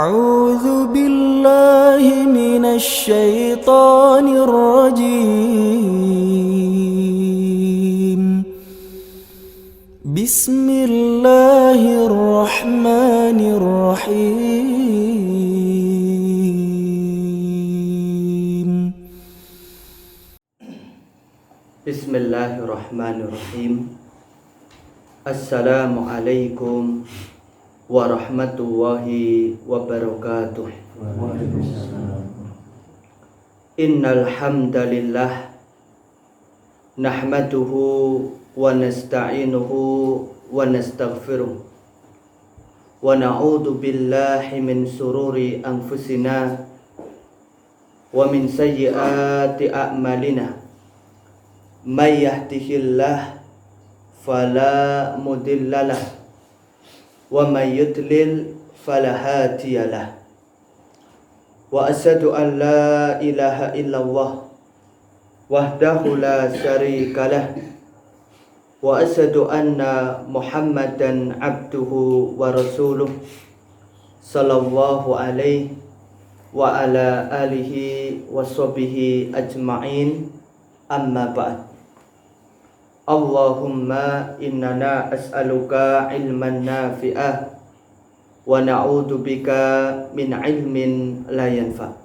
أعوذ بالله من الشيطان الرجيم بسم الله الرحمن الرحيم Bismillahirrahmanirrahim. Assalamualaikum warahmatullahi wabarakatuh. Innal hamdalillah nahmaduhu wa nasta'inuhu wa nastaghfiruh wa na'udzu billahi min sururi anfusina wa min sayyiati a'malina. May yahdihillah fala mudhillalah wa may yudlil fala hadiyalah. Wa asyhadu an la ilaha illallah wahdahu la syarikalah wa asyhadu anna Muhammadan abduhu wa rasuluh sallallahu alaihi wa ala alihi wa sahbihi ajma'in. Amma ba'd. Allahumma innana as'aluka ilman nafi'ah wa na'udzubika min ilmin la yanfa'.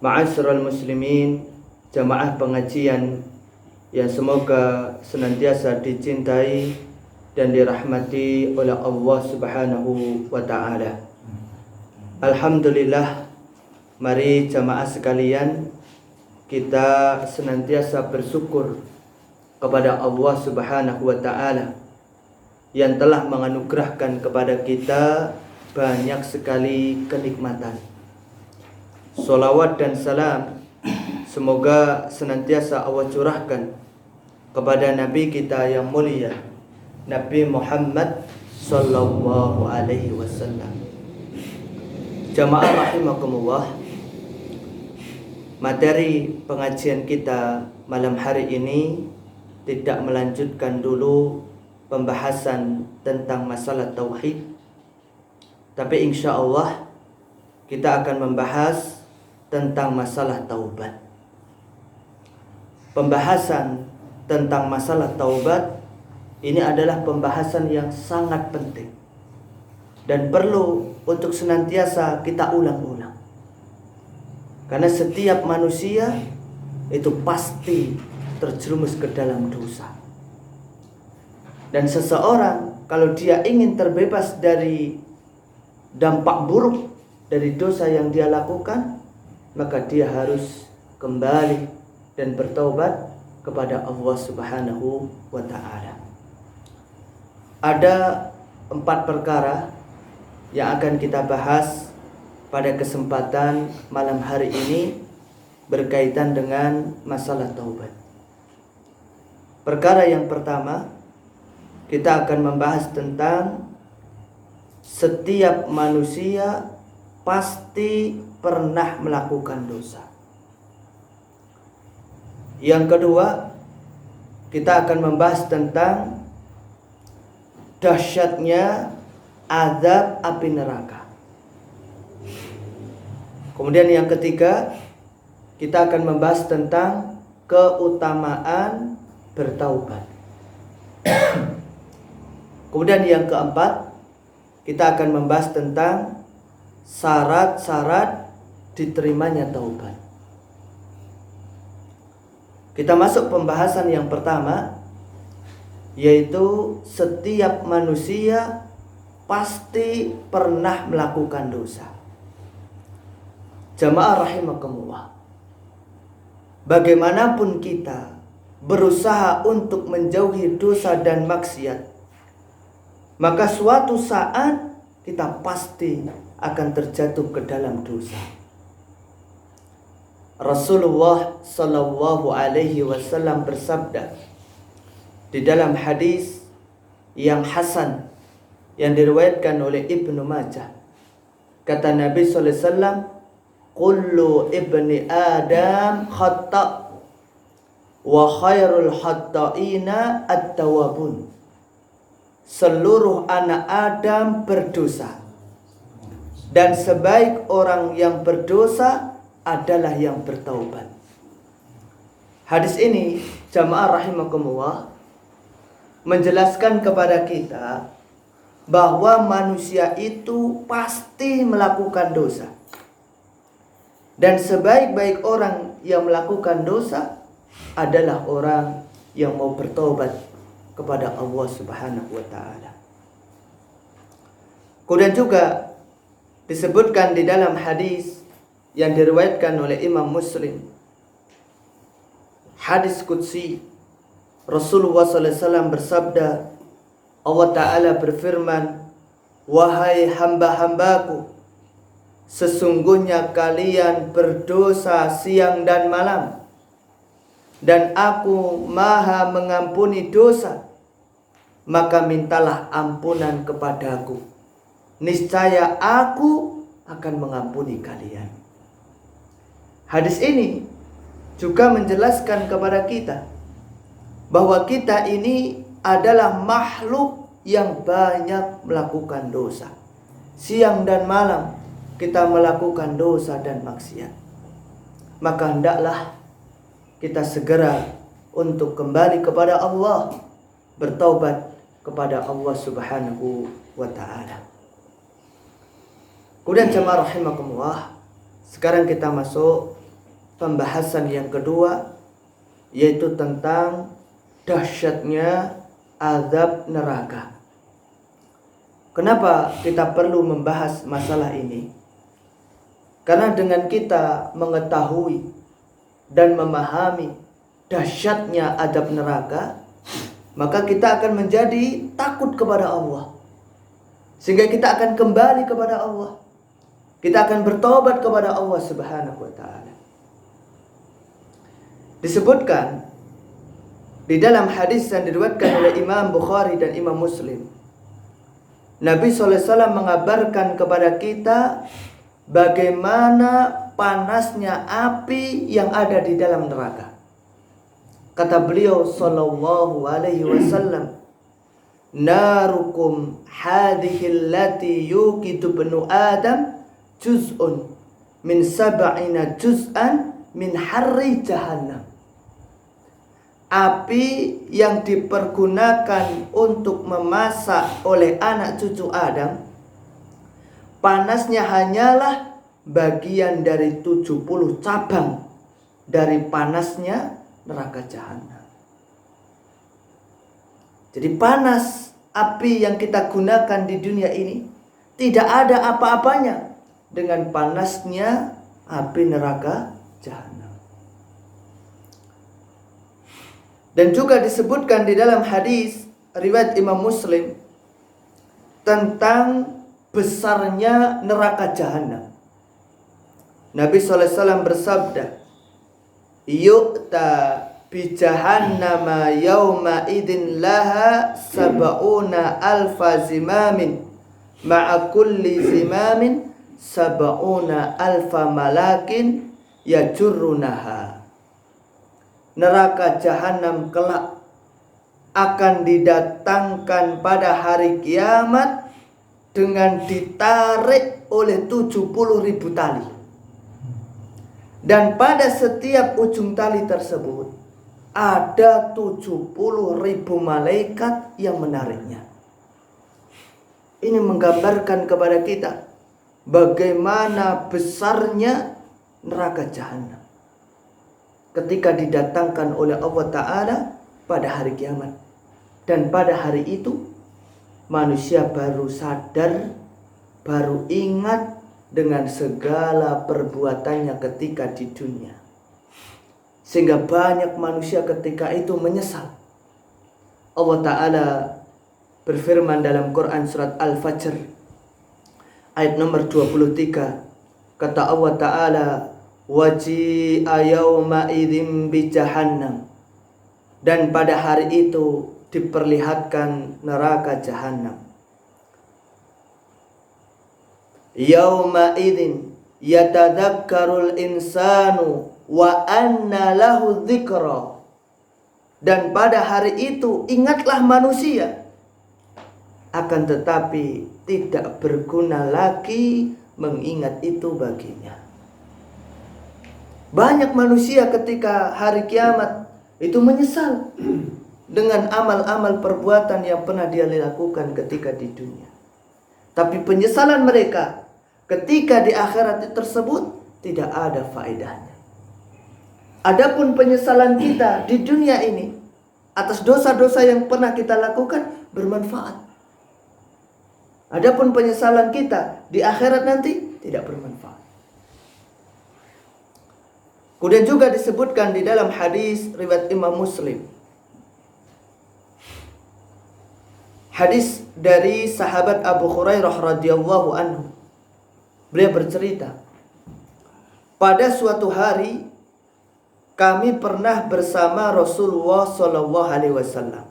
Ma'asyiral muslimin, jamaah pengajian yang semoga senantiasa dicintai dan dirahmati oleh Allah Subhanahu wa taala. Alhamdulillah, mari jamaah sekalian kita senantiasa bersyukur kepada Allah Subhanahu wa taala yang telah menganugerahkan kepada kita banyak sekali kenikmatan. Sholawat dan salam semoga senantiasa Allah curahkan kepada Nabi kita yang mulia, Nabi Muhammad sallallahu alaihi wasallam. Jamaah rahimakumullah, materi pengajian kita malam hari ini tidak melanjutkan dulu pembahasan tentang masalah tauhid, tapi insya Allah kita akan membahas tentang masalah taubat. Pembahasan tentang masalah taubat ini adalah pembahasan yang sangat penting dan perlu untuk senantiasa kita ulang-ulang, karena setiap manusia itu pasti terjerumus ke dalam dosa. Dan seseorang kalau dia ingin terbebas dari dampak buruk dari dosa yang dia lakukan, maka dia harus kembali dan bertaubat kepada Allah Subhanahu wa taala. Ada 4 perkara yang akan kita bahas pada kesempatan malam hari ini berkaitan dengan masalah taubat. Perkara yang pertama, kita akan membahas tentang setiap manusia pasti pernah melakukan dosa. Yang kedua, kita akan membahas tentang dahsyatnya azab api neraka. Kemudian yang ketiga, kita akan membahas tentang keutamaan bertaubat. Kemudian yang keempat, kita akan membahas tentang syarat-syarat diterimanya taubat. Kita masuk pembahasan yang pertama, yaitu setiap manusia pasti pernah melakukan dosa. Jamaah rahimakumullah, bagaimanapun kita berusaha untuk menjauhi dosa dan maksiat, maka suatu saat kita pasti akan terjatuh ke dalam dosa. Rasulullah sallallahu alaihi wasallam bersabda di dalam hadis yang hasan yang diriwayatkan oleh Ibnu Majah. Kata Nabi sallallahu alaihi wasallam, "Kullu ibni Adam khata' wa khairul khata'ina at-tawwabun." Seluruh anak Adam berdosa, dan sebaik orang yang berdosa adalah yang bertaubat. Hadis ini, jamaah rahimakumullah, menjelaskan kepada kita bahwa manusia itu pasti melakukan dosa. Dan sebaik-baik orang yang melakukan dosa adalah orang yang mau bertobat kepada Allah Subhanahu wa taala. Kemudian juga disebutkan di dalam hadis yang diriwayatkan oleh Imam Muslim, hadis qudsi, Rasulullah sallallahu alaihi wasallam bersabda, Allah taala berfirman, "Wahai hamba-hambaku, sesungguhnya kalian berdosa siang dan malam, dan aku maha mengampuni dosa, maka mintalah ampunan kepadaku. Niscaya aku akan mengampuni kalian." Hadis ini juga menjelaskan kepada kita bahwa kita ini adalah makhluk yang banyak melakukan dosa. Siang dan malam kita melakukan dosa dan maksiat. Maka hendaklah kita segera untuk kembali kepada Allah, bertaubat kepada Allah Subhanahu wa taala. Kemudian jemaah rahimakumullah, sekarang kita masuk pembahasan yang kedua, yaitu tentang dahsyatnya azab neraka. Kenapa kita perlu membahas masalah ini? Karena dengan kita mengetahui dan memahami dahsyatnya azab neraka, maka kita akan menjadi takut kepada Allah. Sehingga kita akan kembali kepada Allah. Kita akan bertobat kepada Allah Subhanahu wa taala. Disebutkan di dalam hadis yang diriwayatkan oleh Imam Bukhari dan Imam Muslim, Nabi SAW mengabarkan kepada kita bagaimana panasnya api yang ada di dalam neraka. Kata beliau sallallahu alaihi wasallam, "Narukum hadhihi allati yuqidu banu Adam juz'un min sab'ina juz'an min harri jahannam." Api yang dipergunakan untuk memasak oleh anak cucu Adam, panasnya hanyalah bagian dari 70 cabang dari panasnya neraka jahanam. Jadi panas api yang kita gunakan di dunia ini tidak ada apa-apanya dengan panasnya api neraka jahanam. Dan juga disebutkan di dalam hadis riwayat Imam Muslim tentang besarnya neraka jahanam. Nabi SAW bersabda, "Yu'ta bi jahannama yawma idin laha sab'una alfa zimamin ma'a kulli zimamin sab'una alfa malakin yajurrunaha." Neraka jahanam kelak akan didatangkan pada hari kiamat dengan ditarik oleh 70.000 tali. Dan pada setiap ujung tali tersebut ada 70.000 malaikat yang menariknya. Ini menggambarkan kepada kita bagaimana besarnya neraka jahanam ketika didatangkan oleh Allah Ta'ala pada hari kiamat. Dan pada hari itu manusia baru sadar, baru ingat dengan segala perbuatannya ketika di dunia. Sehingga banyak manusia ketika itu menyesal. Allah Ta'ala berfirman dalam Quran surat Al-Fajr ayat nomor 23. Kata Allah Ta'ala, "Waji'a yawma idzin bi jahannam." Dan pada hari itu diperlihatkan neraka jahanam. Yawma idzin yatadzakkarul insanu wa anna lahu dzikra. Dan pada hari itu ingatlah manusia, akan tetapi tidak berguna lagi mengingat itu baginya. Banyak manusia ketika hari kiamat itu menyesal dengan amal-amal perbuatan yang pernah dia lakukan ketika di dunia. Tapi penyesalan mereka ketika di akhirat tersebut tidak ada faedahnya. Adapun penyesalan kita di dunia ini atas dosa-dosa yang pernah kita lakukan bermanfaat. Adapun penyesalan kita di akhirat nanti tidak bermanfaat. Kemudian juga disebutkan di dalam hadis riwayat Imam Muslim. Hadis dari sahabat Abu Hurairah radhiyallahu anhu. Beliau bercerita, pada suatu hari kami pernah bersama Rasulullah sallallahu alaihi wasallam.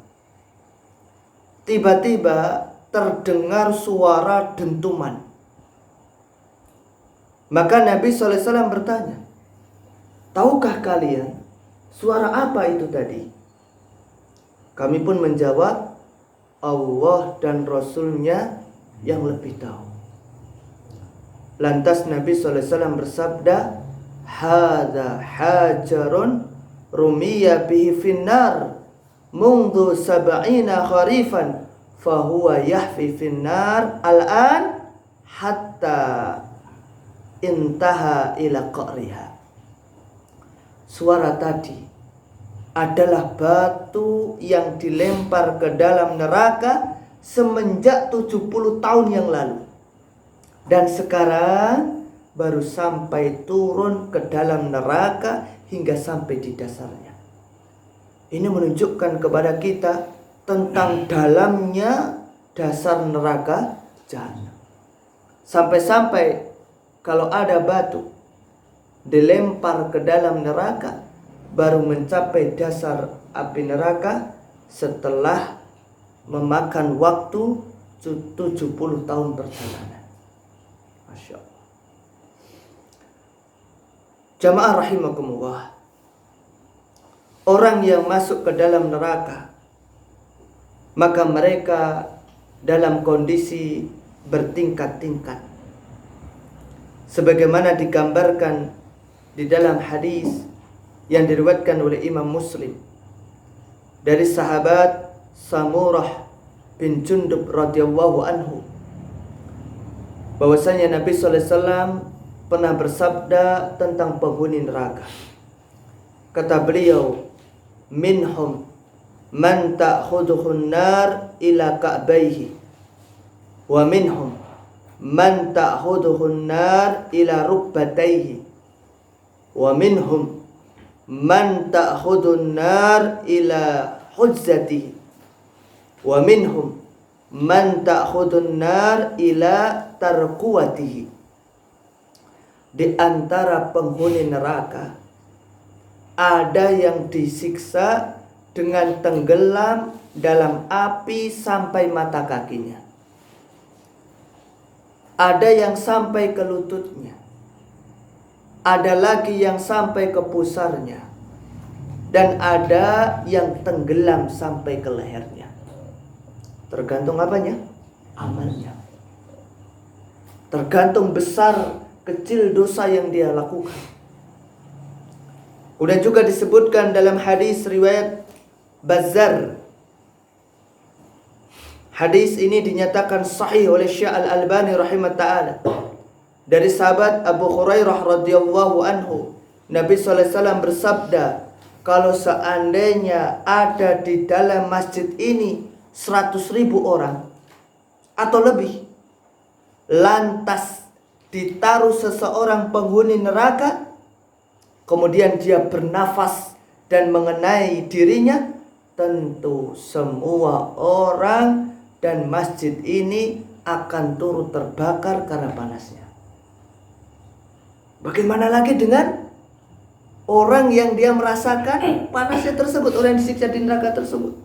Tiba-tiba terdengar suara dentuman. Maka Nabi sallallahu alaihi wasallam bertanya, "Tahukah kalian suara apa itu tadi?" Kami pun menjawab, "Allah dan Rasulnya yang lebih tahu." Lantas Nabi sallallahu alaihi wasallam bersabda, "Hadza hajarun rumiya bihi finnar mundu sab'ina kharifan fahuwa yahfi finnar al'an hatta intaha ila qa'riha." Suara tadi adalah batu yang dilempar ke dalam neraka semenjak 70 tahun yang lalu. Dan sekarang baru sampai turun ke dalam neraka hingga sampai di dasarnya. Ini menunjukkan kepada kita tentang dalamnya dasar neraka jahanam. Sampai-sampai kalau ada batu dilempar ke dalam neraka baru mencapai dasar api neraka setelah memakan waktu 70 tahun perjalanan. Masya Allah. Jamaah rahimakumullah, orang yang masuk ke dalam neraka, maka mereka dalam kondisi bertingkat-tingkat. Sebagaimana digambarkan di dalam hadis yang diriwayatkan oleh Imam Muslim dari sahabat Samurah bin Jundub radhiyallahu anhu, bahwasanya Nabi sallallahu alaihi wasallam pernah bersabda tentang penghuni neraka. Kata beliau, "Minhum man ta'khudhuhun nar ila ka'baihi wa minhum man ta'khudhuhun nar ila rukbatayhi wa minhum man ta'khudhun nar ila huzzatihi wa minhum man ta'khudhun nar ila tarquwatihi." Di antara penghuni neraka ada yang disiksa dengan tenggelam dalam api sampai mata kakinya. Ada yang sampai ke lututnya. Ada lagi yang sampai ke pusarnya. Dan ada yang tenggelam sampai ke lehernya. Tergantung apanya? Amalnya. Tergantung besar kecil dosa yang dia lakukan. Kemudian juga disebutkan dalam hadis riwayat Bazzar. Hadis ini dinyatakan sahih oleh Syekh Al-Albani rahimahullah ta'ala. Dari sahabat Abu Hurairah radhiyallahu anhu, Nabi sallallahu alaihi wasallam bersabda, "Kalau seandainya ada di dalam masjid ini 100.000 orang atau lebih, lantas ditaruh seseorang penghuni neraka, kemudian dia bernafas dan mengenai dirinya, tentu semua orang dan masjid ini akan turut terbakar karena panasnya." Bagaimana lagi dengan orang yang dia merasakan panasnya tersebut, orang yang disiksa di neraka tersebut?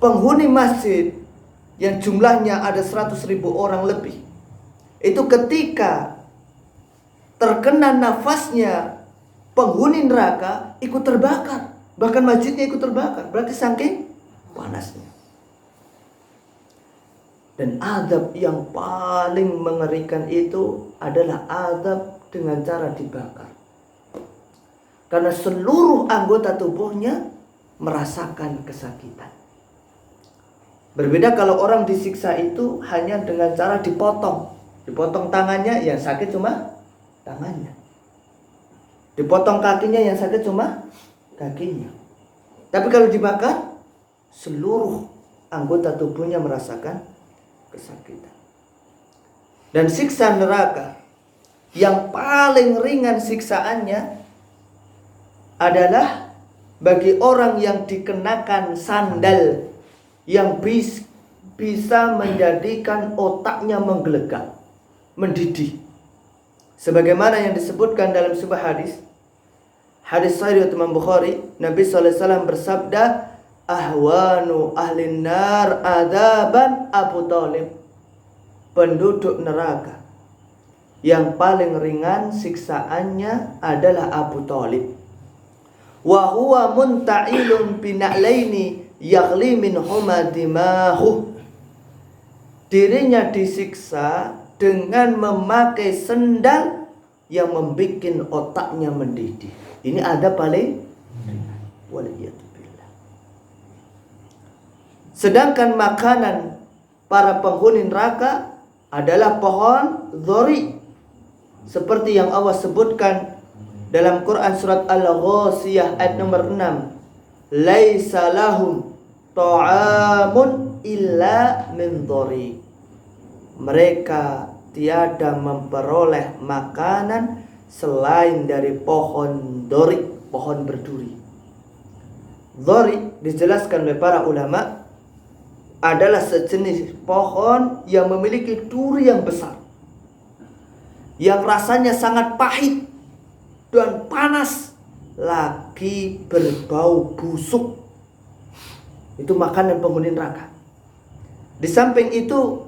Penghuni masjid yang jumlahnya ada 100.000 orang lebih, itu ketika terkena nafasnya penghuni neraka ikut terbakar. Bahkan masjidnya ikut terbakar. Berarti saking panasnya. Dan azab yang paling mengerikan itu adalah azab dengan cara dibakar. Karena seluruh anggota tubuhnya merasakan kesakitan. Berbeda kalau orang disiksa itu hanya dengan cara dipotong. Dipotong tangannya, yang sakit cuma tangannya. Dipotong kakinya, yang sakit cuma kakinya. Tapi kalau dibakar, seluruh anggota tubuhnya merasakan kesakitan. Dan siksa neraka yang paling ringan siksaannya adalah bagi orang yang dikenakan sandal yang bisa menjadikan otaknya menggelegak, mendidih. Sebagaimana yang disebutkan dalam sebuah hadis sahih Imam Bukhari, Nabi SAW bersabda, ahwanu ahlin nar adzaban Abu Thalib. Penduduk neraka yang paling ringan siksaannya adalah Abu Thalib. Wa huwa munta'ilun bina'laini yaghli minhuma dimahu. Dirinya disiksa dengan memakai sendal yang membuat otaknya mendidih. Ini ada paling waliyatubillah. Sedangkan makanan para penghuni neraka adalah pohon dhori, seperti yang Allah sebutkan dalam Quran surat Al-Ghasiyah ayat nomor 6. Laisa lahum ta'amun illa min dhori. Mereka tiada memperoleh makanan selain dari pohon dhori, pohon berduri. Dhori dijelaskan oleh para ulama adalah sejenis pohon yang memiliki duri yang besar, yang rasanya sangat pahit dan panas, lagi berbau busuk. Itu makanan penghuni neraka. Di samping itu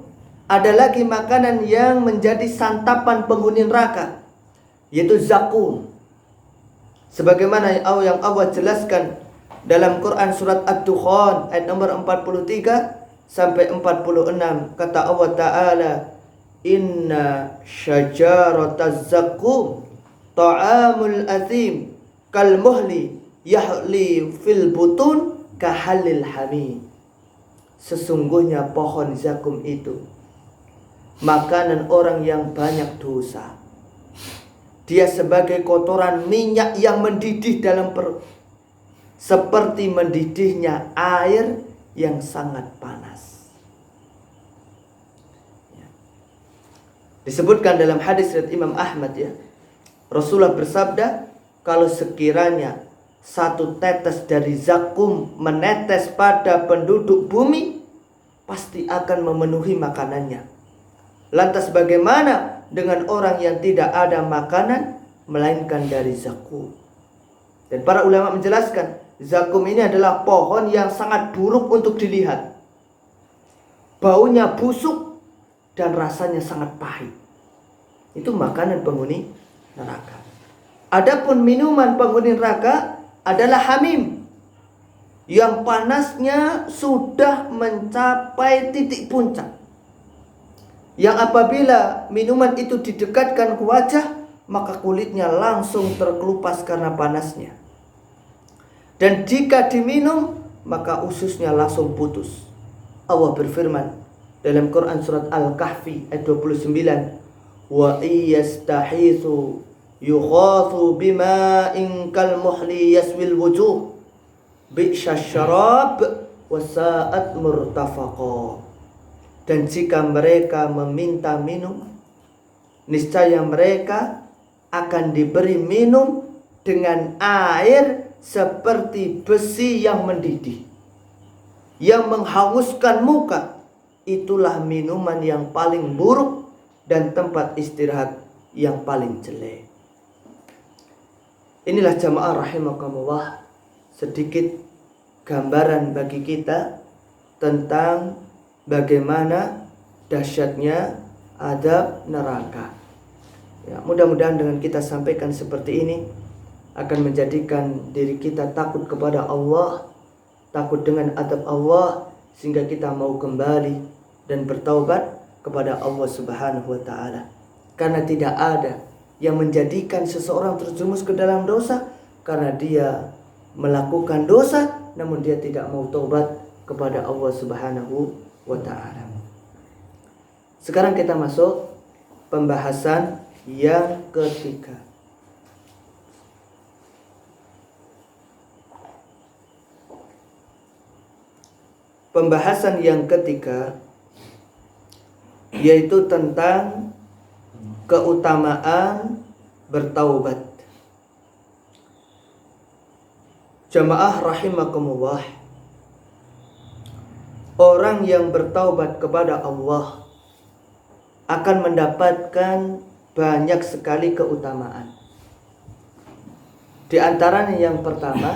ada lagi makanan yang menjadi santapan penghuni neraka, yaitu zakum. Sebagaimana yang Allah jelaskan dalam Quran surat Ad-Dukhan ayat nomor 43 sampai 46, kata Allah Ta'ala, inna syajarataz zakum ta'amul azim kal muhli yahli fil butun kahalil hamim. Sesungguhnya pohon zakum itu makanan orang yang banyak dosa. Dia sebagai kotoran minyak yang mendidih dalam perut, seperti mendidihnya air yang sangat panas. Disebutkan dalam hadis riwayat Imam Ahmad, ya, Rasulullah bersabda, kalau sekiranya satu tetes dari zakum menetes pada penduduk bumi, pasti akan memenuhi makanannya. Lantas bagaimana dengan orang yang tidak ada makanan melainkan dari zakum? Dan para ulama menjelaskan, zakum ini adalah pohon yang sangat buruk untuk dilihat. Baunya busuk dan rasanya sangat pahit. Itu makanan penghuni neraka. Adapun minuman penghuni neraka adalah hamim, yang panasnya sudah mencapai titik puncak, yang apabila minuman itu didekatkan ke wajah, maka kulitnya langsung terkelupas karena panasnya. Dan jika diminum, maka ususnya langsung putus. Allah berfirman dalam Quran surat Al-Kahfi ayat 29, wa iyastahithu yughathu bima'in kal muhli yaswil wujuh bi'sya syarab wa sa'at murtafaqa. Dan jika mereka meminta minum, niscaya mereka akan diberi minum dengan air seperti besi yang mendidih, yang menghanguskan muka. Itulah minuman yang paling buruk dan tempat istirahat yang paling jelek. Inilah jamaah rahimakumullah, sedikit gambaran bagi kita tentang bagaimana dahsyatnya azab neraka. Ya, mudah-mudahan dengan kita sampaikan seperti ini akan menjadikan diri kita takut kepada Allah, takut dengan azab Allah, sehingga kita mau kembali dan bertaubat kepada Allah Subhanahu wa taala. Karena tidak ada yang menjadikan seseorang terjerumus ke dalam dosa karena dia melakukan dosa namun dia tidak mau taubat kepada Allah Subhanahu wa taala. Sekarang kita masuk pembahasan yang ketiga. Pembahasan yang ketiga yaitu tentang keutamaan bertaubat. Jamaah rahimakumullah, orang yang bertaubat kepada Allah akan mendapatkan banyak sekali keutamaan. Di antaranya yang pertama,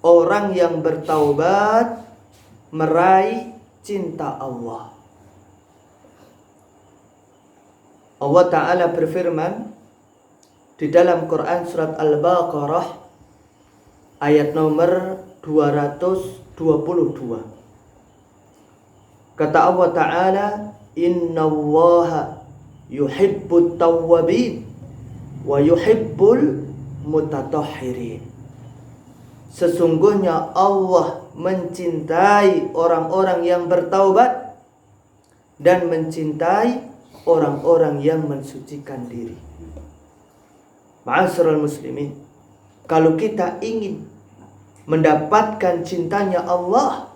orang yang bertaubat meraih cinta Allah. Allah Ta'ala berfirman di dalam Quran surat Al-Baqarah ayat nomor 222. Kata Allah Ta'ala, innallaha yuhibbut tawwabin wa yuhibbul mutatahhirin. Sesungguhnya Allah mencintai orang-orang yang bertaubat dan mencintai orang-orang yang mensucikan diri. Ma'asyiral muslimin, kalau kita ingin mendapatkan cintanya Allah,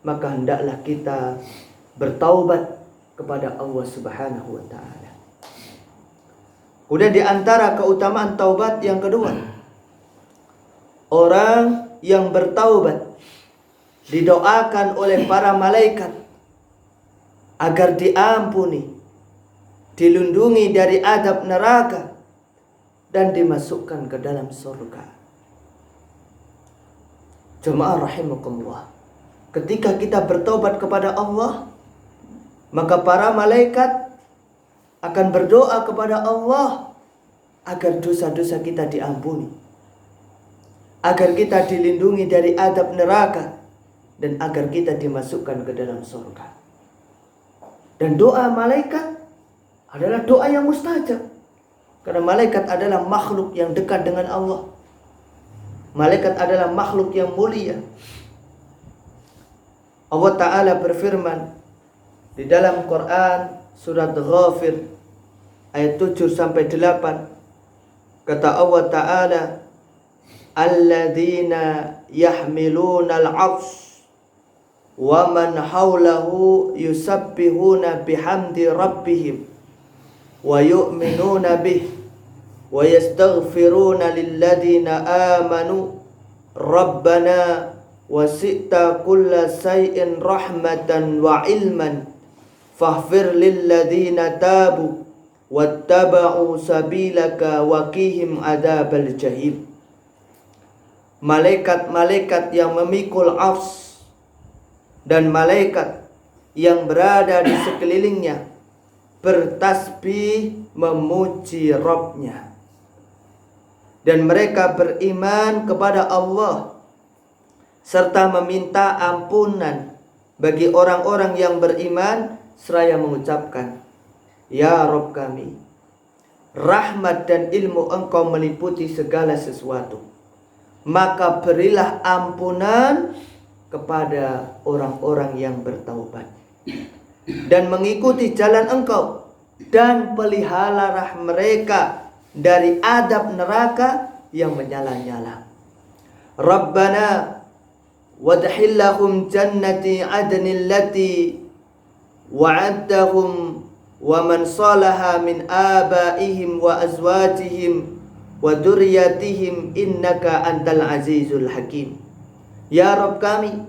maka hendaklah kita bertaubat kepada Allah Subhanahu wa taala. Kemudian di antara keutamaan taubat yang kedua, orang yang bertaubat didoakan oleh para malaikat agar diampuni, dilindungi dari adab neraka dan dimasukkan ke dalam surga. Jemaah rahimakumullah, ketika kita bertobat kepada Allah, maka para malaikat akan berdoa kepada Allah agar dosa-dosa kita diampuni, agar kita dilindungi dari adab neraka, dan agar kita dimasukkan ke dalam surga. Dan doa malaikat adalah doa yang mustajab, karena malaikat adalah makhluk yang dekat dengan Allah. Malaikat adalah makhluk yang mulia. Allah Ta'ala berfirman di dalam Quran surat Ghafir ayat 7-8. Kata Allah Ta'ala, alladzina yahmiluna al-'arsy wa man hawlahu yusabbihuna bihamdi rabbihim wa yu'minuna bih wa yastaghfiruna lilladzina amanu rabbana wasi'ta kulla shay'in rahmatan wa ilman faghfir lilladzina tabu wattaba'u sabilaka wa qihim adzabal jahim. Malaikat-malaikat yang memikul arsy dan malaikat yang berada di sekelilingnya bertasbih memuji Rabb-nya, dan mereka beriman kepada Allah serta meminta ampunan bagi orang-orang yang beriman seraya mengucapkan, ya Rabb kami, rahmat dan ilmu Engkau meliputi segala sesuatu, maka berilah ampunan kepada orang-orang yang bertaubat dan mengikuti jalan Engkau, dan peliharalah mereka dari adab neraka yang menyala-nyala. Rabbana wadkhilhum jannati adnil lati wa'adtahum wa man salaha min abaihim wa azwajihim wa dzurriyyatihim innaka antal azizul hakim. Ya Rabb kami,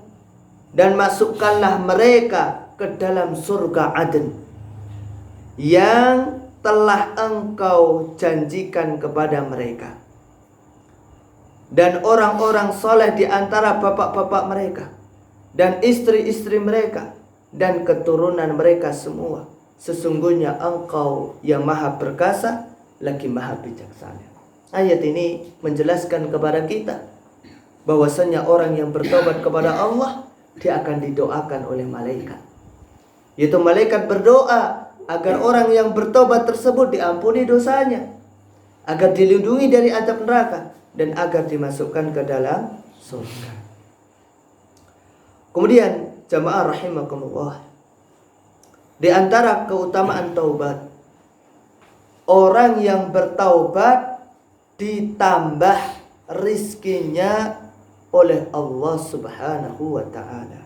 dan masukkanlah mereka ke dalam surga Aden yang telah Engkau janjikan kepada mereka, dan orang-orang soleh di antara bapak-bapak mereka dan istri-istri mereka dan keturunan mereka semua. Sesungguhnya Engkau yang maha perkasa lagi maha bijaksana. Ayat ini menjelaskan kepada kita bahwasanya orang yang bertobat kepada Allah dia akan didoakan oleh malaikat. Yaitu malaikat berdoa agar orang yang bertobat tersebut diampuni dosanya, agar dilindungi dari azab neraka, dan agar dimasukkan ke dalam surga. Kemudian jamaah rahimakumullah, di antara keutamaan taubat, orang yang bertaubat ditambah rizkinya oleh Allah Subhanahu wa ta'ala.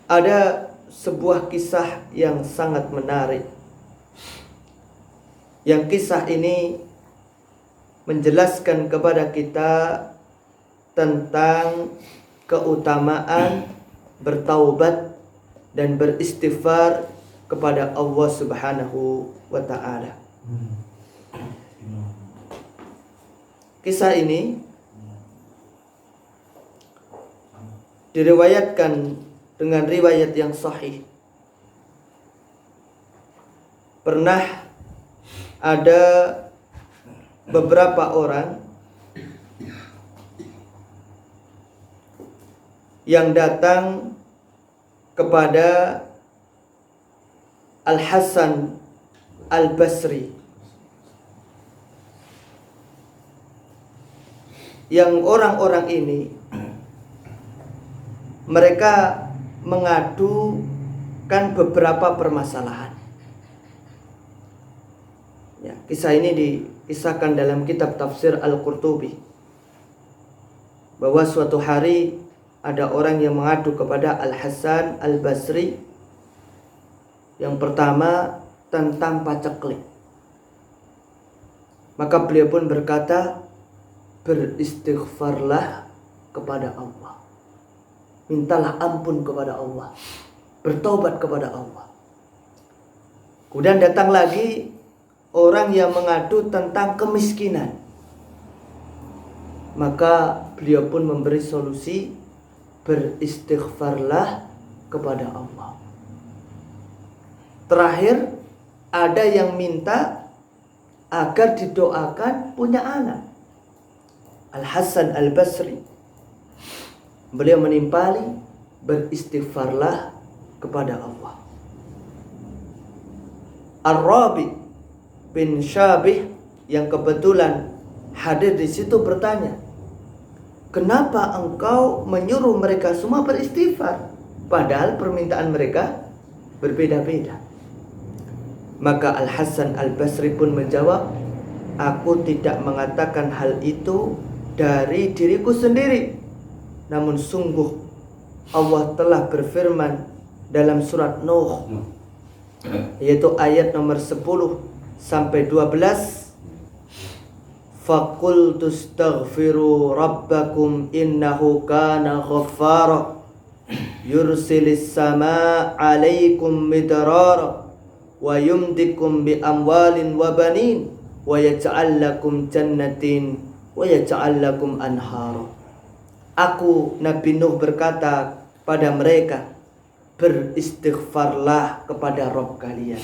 Ada sebuah kisah yang sangat menarik, yang kisah ini menjelaskan kepada kita tentang keutamaan bertaubat dan beristighfar kepada Allah Subhanahu wa ta'ala. Kisah ini diriwayatkan dengan riwayat yang sahih. Pernah ada beberapa orang yang datang kepada Al-Hasan Al-Basri, yang orang-orang ini mereka mengadukan beberapa permasalahan. Ya, kisah ini dikisahkan dalam kitab tafsir Al-Qurtubi, bahwa suatu hari ada orang yang mengadu kepada Al-Hasan Al-Basri. Yang pertama tentang paceklik. Maka beliau pun berkata, beristighfarlah kepada Allah, mintalah ampun kepada Allah, bertobat kepada Allah. Kemudian datang lagi orang yang mengadu tentang kemiskinan. Maka beliau pun memberi solusi, beristighfarlah kepada Allah. Terakhir ada yang minta agar didoakan punya anak. Al-Hasan Al-Basri, beliau menimpali, beristighfarlah kepada Allah. Ar-Rabi bin Syabih yang kebetulan hadir di situ bertanya, kenapa engkau menyuruh mereka semua beristighfar, padahal permintaan mereka berbeda-beda? Maka Al-Hasan Al-Basri pun menjawab, aku tidak mengatakan hal itu dari diriku sendiri, namun sungguh Allah telah berfirman dalam surat Nuh, yaitu ayat nomor 10 sampai 12, faqultu astaghfiru rabbakum innahu kana ghaffara yursilis samaa 'alaikum midrara wa yumdikum bi amwalin wa banin wa yaj'al lakum jannatin wa yaj'al lakum anhara. Aku Nabi Nuh berkata pada mereka, beristighfarlah kepada Rabb kalian,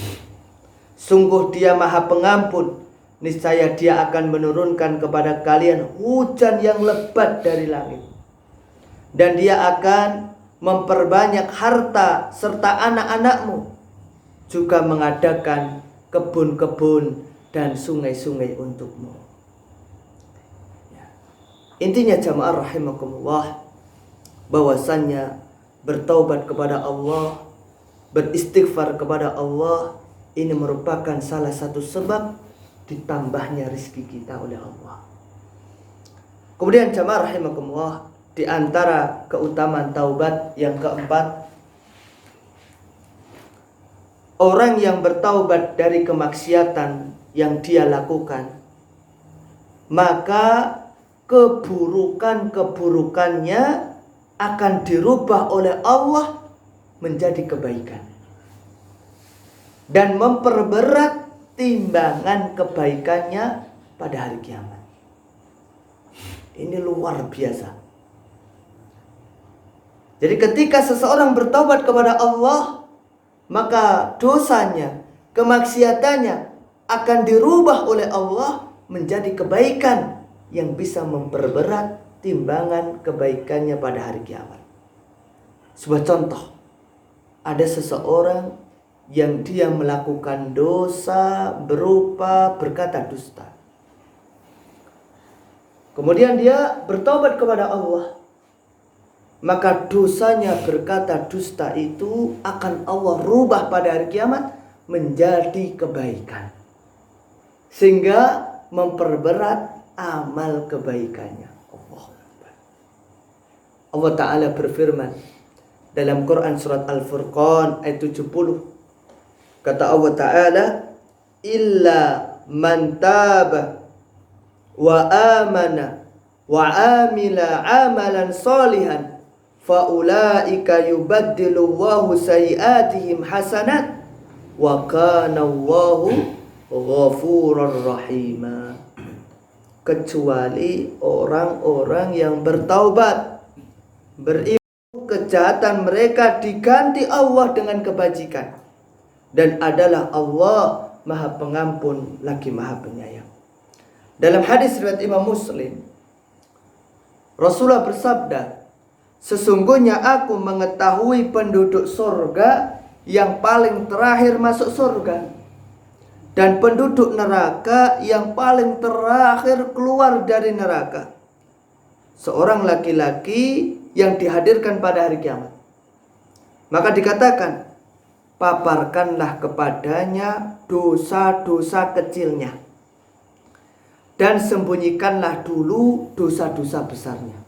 sungguh Dia Maha Pengampun, niscaya Dia akan menurunkan kepada kalian hujan yang lebat dari langit, dan Dia akan memperbanyak harta serta anak-anakmu, juga mengadakan kebun-kebun dan sungai-sungai untukmu. Intinya jamaah rahimakumullah, bahwasannya bertaubat kepada Allah, beristighfar kepada Allah, ini merupakan salah satu sebab ditambahnya rezeki kita oleh Allah. Kemudian jamaah rahimakumullah, di antara keutamaan taubat yang keempat, orang yang bertaubat dari kemaksiatan yang dia lakukan, maka keburukan-keburukannya akan dirubah oleh Allah menjadi kebaikan dan memperberat timbangan kebaikannya pada hari kiamat. Ini luar biasa. Jadi ketika seseorang bertaubat kepada Allah, maka dosanya, kemaksiatannya akan dirubah oleh Allah menjadi kebaikan yang bisa memperberat timbangan kebaikannya pada hari kiamat. Sebuah contoh, ada seseorang yang dia melakukan dosa berupa berkata dusta. Kemudian dia bertobat kepada Allah. Maka dosanya berkata dusta itu akan Allah rubah pada hari kiamat menjadi kebaikan, sehingga memperberat amal kebaikannya. Allah Ta'ala berfirman dalam Quran surat Al-Furqan ayat 70. Kata Allah Ta'ala, illa man taba wa amana wa amila amalan salihan faulaika yubaddilullahu sayiatihim hasanat wa kana Allahu ghafurur rahima. Kecuali orang-orang yang bertaubat, beriman, kejahatan mereka diganti Allah dengan kebajikan, dan adalah Allah Maha Pengampun lagi Maha Penyayang. Dalam hadis riwayat Imam Muslim, Rasulullah bersabda, sesungguhnya aku mengetahui penduduk surga yang paling terakhir masuk surga, dan penduduk neraka yang paling terakhir keluar dari neraka. Seorang laki-laki yang dihadirkan pada hari kiamat. Maka dikatakan, paparkanlah kepadanya dosa-dosa kecilnya, dan sembunyikanlah dulu dosa-dosa besarnya.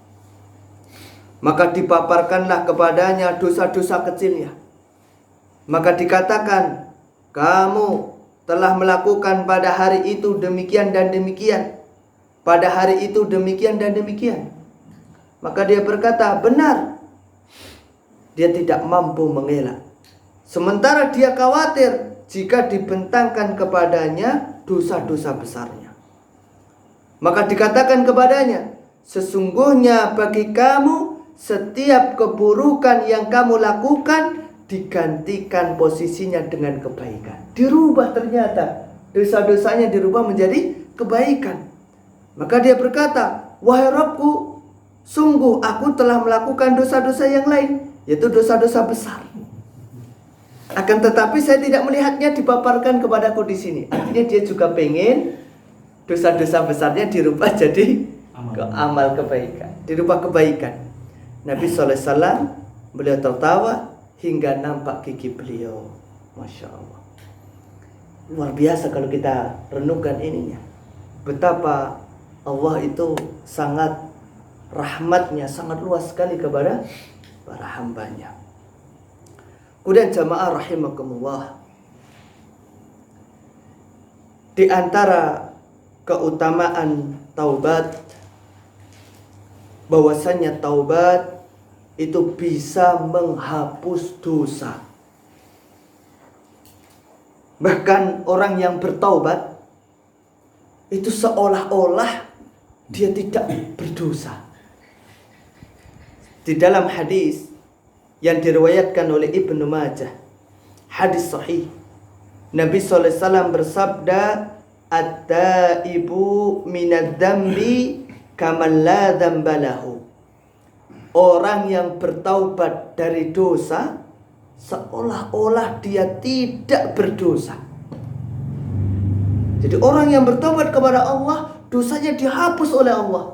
Maka dipaparkanlah kepadanya dosa-dosa kecilnya. Maka dikatakan, kamu telah melakukan pada hari itu demikian dan demikian, pada hari itu demikian dan demikian. Maka dia berkata, benar. Dia tidak mampu mengelak. Sementara dia khawatir jika dibentangkan kepadanya dosa-dosa besarnya. Maka dikatakan kepadanya, sesungguhnya bagi kamu setiap keburukan yang kamu lakukan digantikan posisinya dengan kebaikan. Dirubah ternyata, dosa-dosanya dirubah menjadi kebaikan. Maka dia berkata, wahai Rabbku, sungguh aku telah melakukan dosa-dosa yang lain, yaitu dosa-dosa besar. Akan tetapi saya tidak melihatnya dipaparkan kepadaku di sini. Artinya dia juga pengen dosa-dosa besarnya dirubah jadi amal kebaikan, dirubah kebaikan. Nabi SAW, beliau tertawa hingga nampak gigi beliau. Masya Allah. Luar biasa kalau kita renungkan ininya. Betapa Allah itu sangat, rahmatnya sangat luas sekali kepada para hambanya. Kemudian jamaah rahimakumullah, di antara keutamaan taubat, bahwasanya taubat itu bisa menghapus dosa. Bahkan orang yang bertaubat itu seolah-olah dia tidak berdosa. Di dalam hadis yang diriwayatkan oleh Ibnu Majah, hadis sahih, Nabi SAW bersabda, at-taibu minadz-dzambi kaman la dzambalahu. Orang yang bertaubat dari dosa seolah-olah dia tidak berdosa. Jadi orang yang bertaubat kepada Allah, dosanya dihapus oleh Allah,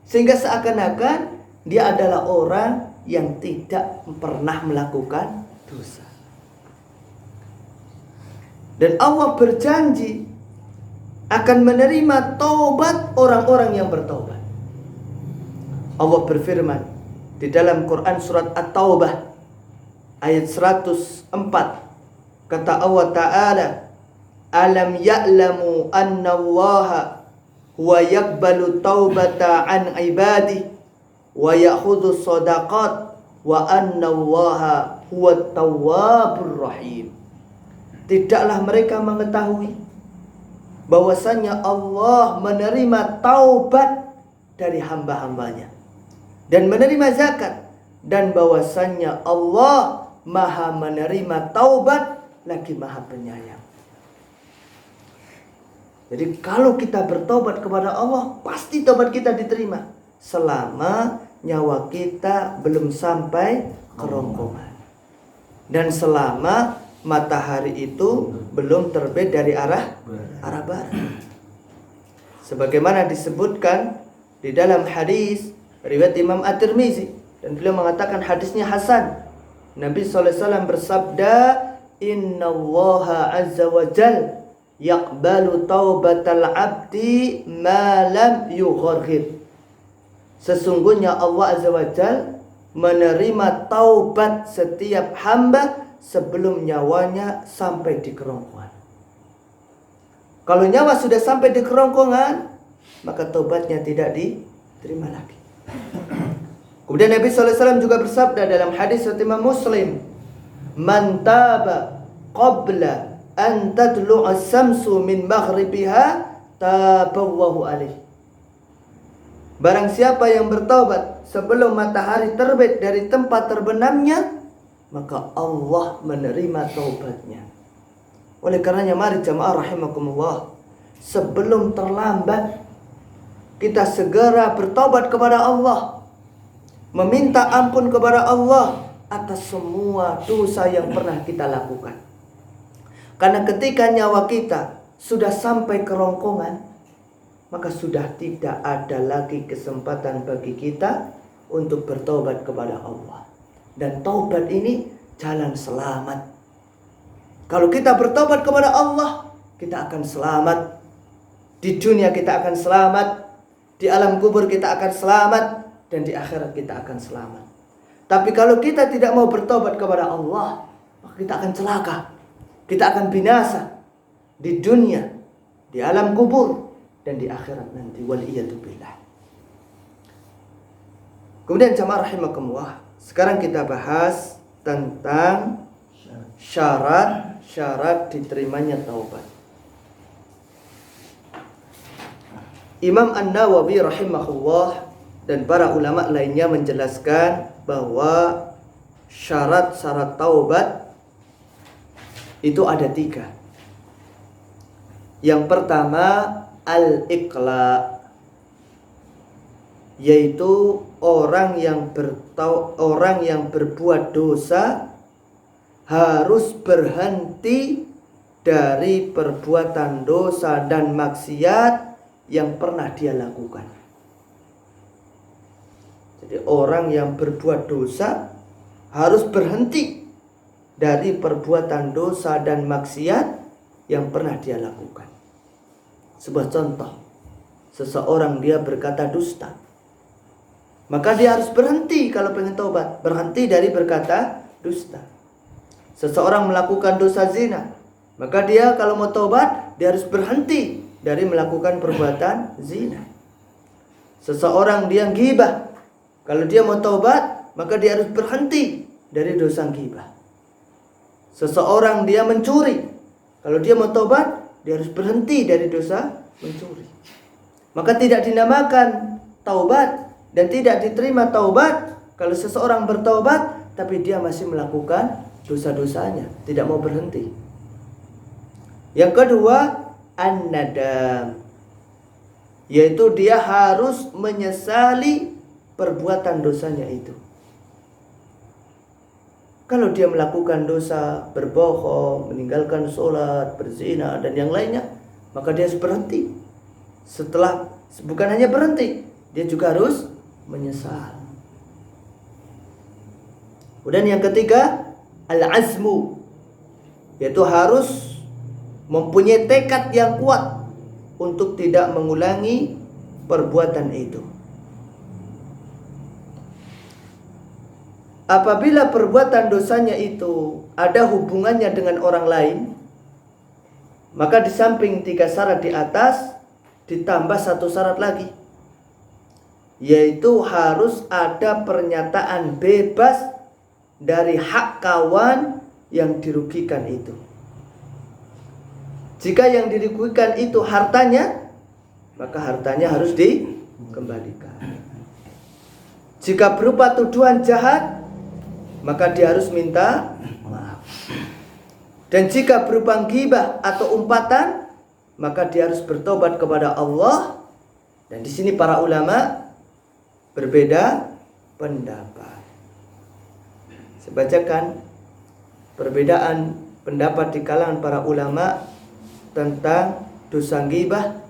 sehingga seakan-akan dia adalah orang yang tidak pernah melakukan dosa. Dan Allah berjanji akan menerima taubat orang-orang yang bertaubat. Allah berfirman di dalam Quran surat At-Taubah ayat 104. Kata Allah Ta'ala, alam ya'lamu anna Allaha huwa yakbalu taubata an ibadih wa ya'khudhu sadaqat wa anna Allaha huwa tawwabur rahim. Tidaklah mereka mengetahui bahwasanya Allah menerima taubat dari hamba-hambanya dan menerima zakat, dan bahwasanya Allah Maha menerima taubat lagi Maha penyayang. Jadi kalau kita bertobat kepada Allah, pasti taubat kita diterima. selama nyawa kita belum sampai kerongkongan. Dan selama matahari itu belum terbit dari arah barat. Sebagaimana disebutkan di dalam hadis riwayat Imam At-Tirmizi, dan beliau mengatakan hadisnya hasan. Nabi SAW bersabda, Inna Allaha azza wa jal yaqbalu taubatal abdi ma lam yugharghir. Sesungguhnya Allah azza wa jal menerima taubat setiap hamba sebelum nyawanya sampai di kerongkongan. Kalau nyawa sudah sampai di kerongkongan, maka taubatnya tidak diterima lagi. Kemudian Nabi SAW juga bersabda dalam hadis riwayat Imam Muslim, Man taba qabla an tadlu'a samsu min maghribiha taballahu alaih. Barang siapa yang bertaubat sebelum matahari terbit dari tempat terbenamnya, maka Allah menerima taubatnya. Oleh karenanya mari jamaah rahimakumullah, sebelum terlambat kita segera bertaubat kepada Allah, meminta ampun kepada Allah atas semua dosa yang pernah kita lakukan. Karena ketika nyawa kita sudah sampai kerongkongan, maka sudah tidak ada lagi kesempatan bagi kita untuk bertobat kepada Allah. Dan taubat ini jalan selamat. Kalau kita bertobat kepada Allah, kita akan selamat. Di dunia kita akan selamat, di alam kubur kita akan selamat, dan di akhirat kita akan selamat. Tapi kalau kita tidak mau bertobat kepada Allah, maka kita akan celaka. Kita akan binasa di dunia, di alam kubur, dan di akhirat nanti. Waliyatubillah. Kemudian jamaah rahimakumullah, sekarang kita bahas tentang syarat diterimanya taubat. Imam An-Nawawi rahimahullah dan para ulama lainnya menjelaskan bahwa syarat-syarat taubat itu ada 3. Yang pertama al-iqla, yaitu orang yang berbuat dosa harus berhenti dari perbuatan dosa dan maksiat yang pernah dia lakukan. Jadi orang yang berbuat dosa harus berhenti dari perbuatan dosa dan maksiat yang pernah dia lakukan. Sebuah contoh, seseorang dia berkata dusta, maka dia harus berhenti kalau pengen taubat, berhenti dari berkata dusta. Seseorang melakukan dosa zina, maka dia kalau mau taubat, dia harus berhenti dari melakukan perbuatan zina. Seseorang dia ghibah, kalau dia mau taubat, maka dia harus berhenti dari dosa ghibah. Seseorang dia mencuri, kalau dia mau taubat, dia harus berhenti dari dosa mencuri. Maka tidak dinamakan taubat dan tidak diterima taubat kalau seseorang bertaubat tapi dia masih melakukan dosa-dosanya, tidak mau berhenti. Yang kedua, an-nadam, yaitu dia harus menyesali perbuatan dosanya itu. Kalau dia melakukan dosa, berbohong, meninggalkan sholat, berzina, dan yang lainnya, maka dia harus berhenti. Setelah, bukan hanya berhenti, dia juga harus menyesal. Kemudian yang ketiga, al-azmu, yaitu harus mempunyai tekad yang kuat untuk tidak mengulangi perbuatan itu. Apabila perbuatan dosanya itu ada hubungannya dengan orang lain, maka di samping 3 syarat di atas ditambah 1 syarat lagi, yaitu harus ada pernyataan bebas dari hak kawan yang dirugikan itu. Jika yang dirugikan itu hartanya, maka hartanya harus dikembalikan. Jika berupa tuduhan jahat, maka dia harus minta maaf. Dan jika berupa ghibah atau umpatan, maka dia harus bertobat kepada Allah. Dan di sini para ulama berbeda pendapat. Saya bacakan perbedaan pendapat di kalangan para ulama tentang dosa ghibah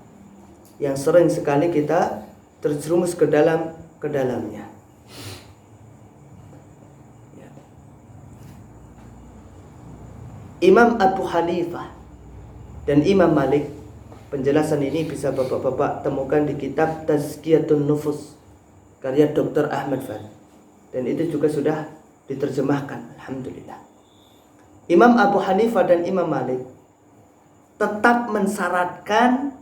yang sering sekali kita terjerumus ke dalamnya. Imam Abu Hanifah dan Imam Malik, penjelasan ini bisa bapak-bapak temukan di kitab Tazkiyatun Nufus karya Dr. Ahmad Fad, dan itu juga sudah diterjemahkan, alhamdulillah. Imam Abu Hanifah dan Imam Malik tetap mensyaratkan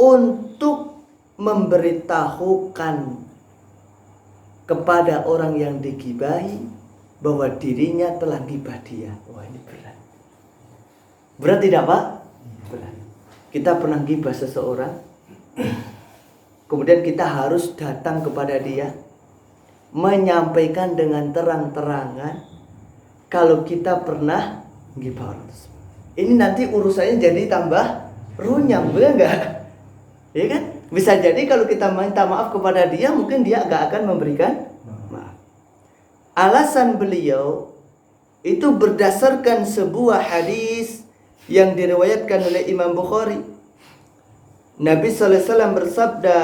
untuk memberitahukan kepada orang yang digibahi bahwa dirinya telah ghibah dia. Wah, ini berat. Berat tidak, Pak? Berat. Kita pernah ghibah seseorang, kemudian kita harus datang kepada dia, menyampaikan dengan terang-terangan kalau kita pernah ghibah orang tersebut. Ini nanti urusannya jadi tambah runyam, benar enggak? Ya kan? Bisa jadi kalau kita minta maaf kepada dia, mungkin dia enggak akan memberikan maaf. Alasan beliau itu berdasarkan sebuah hadis yang diriwayatkan oleh Imam Bukhari. Nabi sallallahu alaihi wasallam bersabda,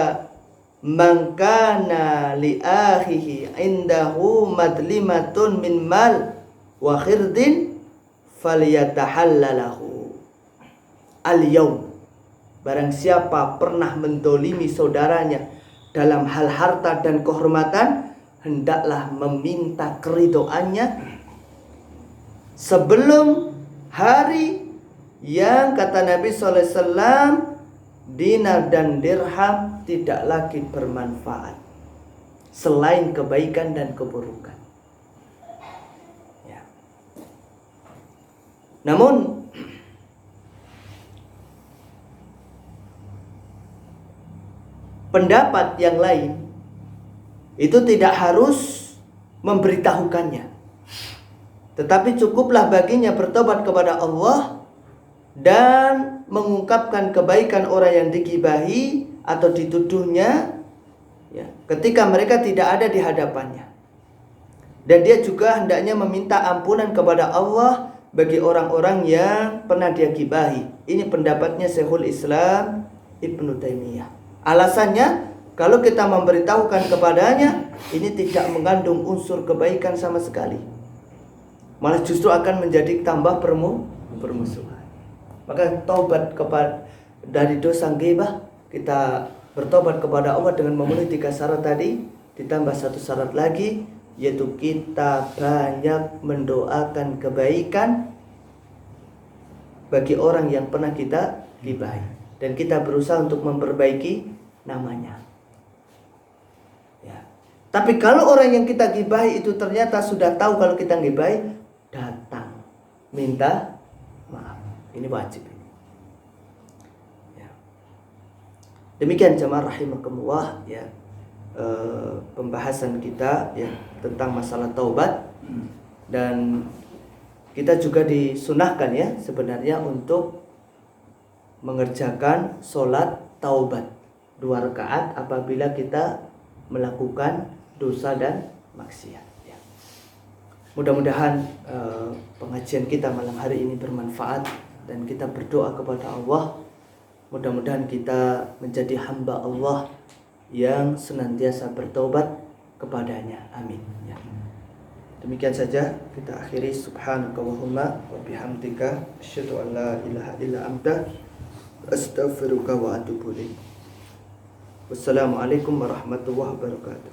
"Man kana li akhihi indahu madlimatun min mal wa khirdin falyatahallalahu al-yaum." Barang siapa pernah mendolimi saudaranya dalam hal harta dan kehormatan, hendaklah meminta keridoannya sebelum hari yang, kata Nabi SAW, dinar dan dirham tidak lagi bermanfaat selain kebaikan dan keburukan. Ya. Namun pendapat yang lain itu tidak harus memberitahukannya, tetapi cukuplah baginya bertobat kepada Allah dan mengungkapkan kebaikan orang yang digibahi atau dituduhnya, ya, ketika mereka tidak ada di hadapannya. Dan dia juga hendaknya meminta ampunan kepada Allah bagi orang-orang yang pernah dia gibahi. Ini pendapatnya Syekhul Islam Ibnu Taimiyah. Alasannya, kalau kita memberitahukan kepadanya, ini tidak mengandung unsur kebaikan sama sekali, malah justru akan menjadi tambah permusuhan. Maka taubat dari dosa ghibah, kita bertobat kepada Allah dengan memenuhi 3 syarat tadi, ditambah 1 syarat lagi, yaitu kita banyak mendoakan kebaikan bagi orang yang pernah kita ghibahi, dan kita berusaha untuk memperbaiki namanya. Ya. Tapi kalau orang yang kita ghibahi itu ternyata sudah tahu kalau kita ghibahi, datang minta maaf. Ini wajib. Ya. Demikian jemaah rahimakumullah, ya, pembahasan kita, ya, tentang masalah taubat. Dan kita juga disunahkan, ya, sebenarnya untuk mengerjakan sholat taubat 2 rakaat apabila kita melakukan dosa dan maksiat. Ya. Mudah-mudahan pengajian kita malam hari ini bermanfaat, dan kita berdoa kepada Allah, mudah-mudahan kita menjadi hamba Allah yang senantiasa bertobat kepadanya. Amin. Ya. Demikian saja kita akhiri. Subhanakallahumma wa bihamdika asyhadu an la ilaha illa anta astaghfiruka wa atubu ilaik. Wassalamualaikum warahmatullahi wabarakatuh.